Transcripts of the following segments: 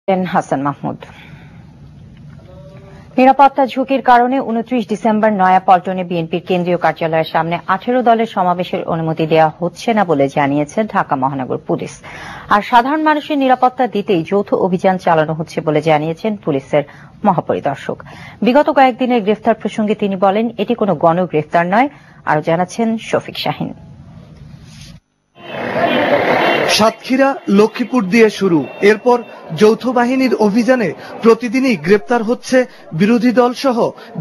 হাসান মাহমুদ। নিরাপত্তা ঝুঁকির কারণে ২৯ ডিসেম্বর নয়াপল্টনে বিএনপির কেন্দ্রীয় কার্যালয়ের সামনে ১৮ দলের সমাবেশের অনুমতি দেওয়া হচ্ছে না বলে জানিয়েছে ঢাকা মহানগর পুলিশ। আর সাধারণ মানুষের নিরাপত্তা দিতেই যৌথ অভিযান চালানো হচ্ছে বলে জানিয়েছেন পুলিশের মহাপরিদর্শক। বিগত কয়েকদিনের গ্রেফতার প্রসঙ্গে তিনি বলেন, এটি কোনো গণগ্রেফতার নয়। আরও জানাচ্ছেন শফিক শাহীন। সাতক্ষীরা লক্ষ্মীপুর দিয়ে শুরু, এরপর যৌথ বাহিনীর অভিযানে প্রতিদিনই গ্রেপ্তার হচ্ছে বিরোধী দল সহ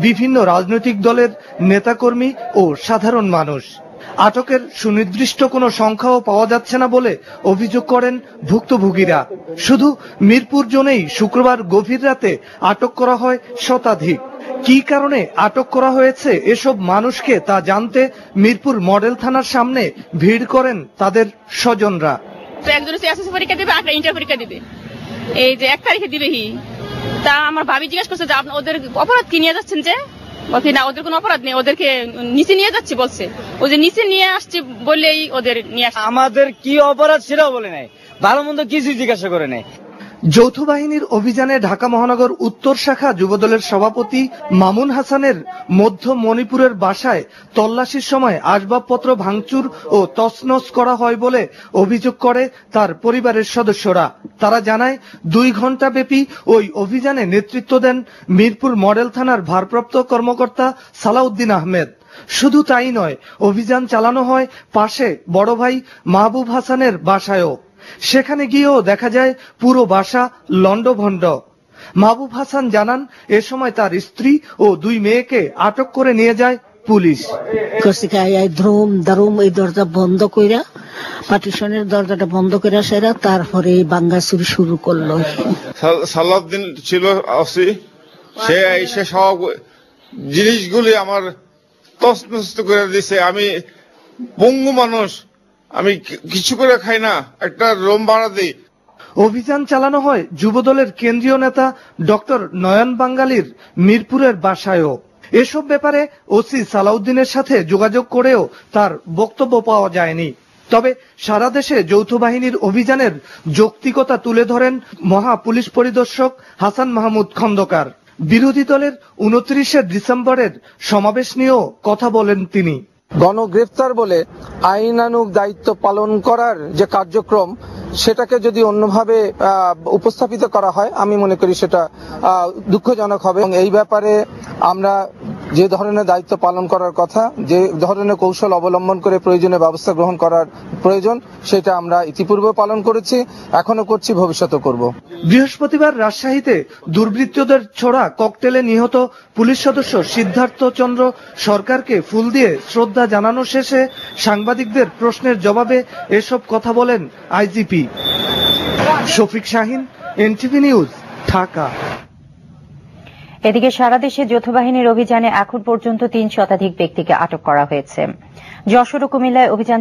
বিভিন্ন রাজনৈতিক দলের নেতাকর্মী ও সাধারণ মানুষ। আটকের সুনির্দিষ্ট কোনো সংখ্যাও পাওয়া যাচ্ছে না বলে অভিযোগ করেন ভুক্তভোগীরা। শুধু মিরপুর জোনেই শুক্রবার গভীর রাতে আটক করা হয় শতাধিক। কি কারণে আটক করা হয়েছে এসব মানুষকে তা জানতে মিরপুর মডেল থানার সামনে ভিড় করেন তাদের স্বজনরা। একজন এসএসসি পরীক্ষা দিবে, একটা ইন্টার পরীক্ষা দিবে, এই যে ১ তারিখে দিবে। তা আমার ভাবি জিজ্ঞাসা করছে যে ওদের অপরাধ কি নিয়ে যাচ্ছেন, যে বলছি না ওদের কোনো অপরাধ নেই, ওদেরকে নিচে নিয়ে যাচ্ছি বলছে। ওই যে নিচে নিয়ে আসছে বললেই ওদের নিয়ে আসছে। আমাদের কি অপরাধ সেটাও বলে নাই, ভালো মন্দ কিছু জিজ্ঞাসা করে নাই। যৌথ বাহিনীর অভিযানে ঢাকা মহানগর উত্তর শাখা যুবদলের সভাপতি মামুন হাসানের মধ্য মণিপুরের বাসায় তল্লাশির সময় আসবাবপত্র ভাঙচুর ও তছনছ করা হয় বলে অভিযোগ করে তার পরিবারের সদস্যরা। তারা জানায় ২ ঘণ্টা ব্যাপী ওই অভিযানে নেতৃত্ব দেন মিরপুর মডেল থানার ভারপ্রাপ্ত কর্মকর্তা সালাউদ্দিন আহমেদ। শুধু তাই নয়, অভিযান চালানো হয় পাশে বড় ভাই মাহবুব হাসানের বাসায়ও। সেখানে গিয়েও দেখা যায় পুরো বাসা লন্ডভন্ড। মাহবুব হাসান জানান, এ সময় তার স্ত্রী ও ২ মেয়েকে আটক করে নিয়ে যায় পুলিশ। এই দরজা বন্ধ কইরা, পার্টিশনের দরজাটা বন্ধ করে সেরা তারপরে বাঙ্গাচুরি শুরু করলো। সালাউদ্দিন ছিল আসি, সে এসে সব জিনিসগুলি আমার তছনছ করে দিছে। আমি পঙ্গু মানুষ, আমি কিছু করে খাই না, একটা রুম ভাড়া দিই। অভিযান চালানো হয় যুবদলের কেন্দ্রীয় নেতা ডক্টর নয়ন বাঙ্গালীর মিরপুরের বাসায়ও। এসব ব্যাপারে ওসি সালাউদ্দিনের সাথে যোগাযোগ করেও তার বক্তব্য পাওয়া যায়নি। তবে সারা দেশে যৌথ বাহিনীর অভিযানের যৌক্তিকতা তুলে ধরেন মহা পুলিশ পরিদর্শক হাসান মাহমুদ খন্দকার। বিরোধী দলের ২৯ ডিসেম্বরের সমাবেশ নিয়েও কথা বলেন তিনি। গণগ্রেফতার বলে আইনানুগ দায়িত্ব পালন করার যে কার্যক্রম, সেটাকে যদি অন্যভাবে উপস্থাপিত করা হয়, আমি মনে করি সেটা দুঃখজনক হবে। এবং এই ব্যাপারে আমরা যে ধরনের দায়িত্ব পালন করার কথা, যে ধরনের কৌশল অবলম্বন করে প্রয়োজনীয় ব্যবস্থা গ্রহণ করার প্রয়োজন, সেটা আমরা ইতিপূর্বে পালন করেছি, এখনো করছি, ভবিষ্যতেও করব। বৃহস্পতিবার রাজশাহীতে দুর্বৃত্তদের ছোড়া ককটেলে নিহত পুলিশ সদস্য সিদ্ধার্থ চন্দ্র সরকারকে ফুল দিয়ে শ্রদ্ধা জানানো শেষে সাংবাদিকদের প্রশ্নের জবাবে এসব কথা বলেন IGP. Shafiq Shaheen, NTV news, Dhaka. এদিকে সারা দেশে যৌথ বাহিনীর অভিযানে এখন পর্যন্ত ৩ শতাধিক ব্যক্তিকে আটক করা হয়েছে। যশোর ও কুমিল্লায় অভিযান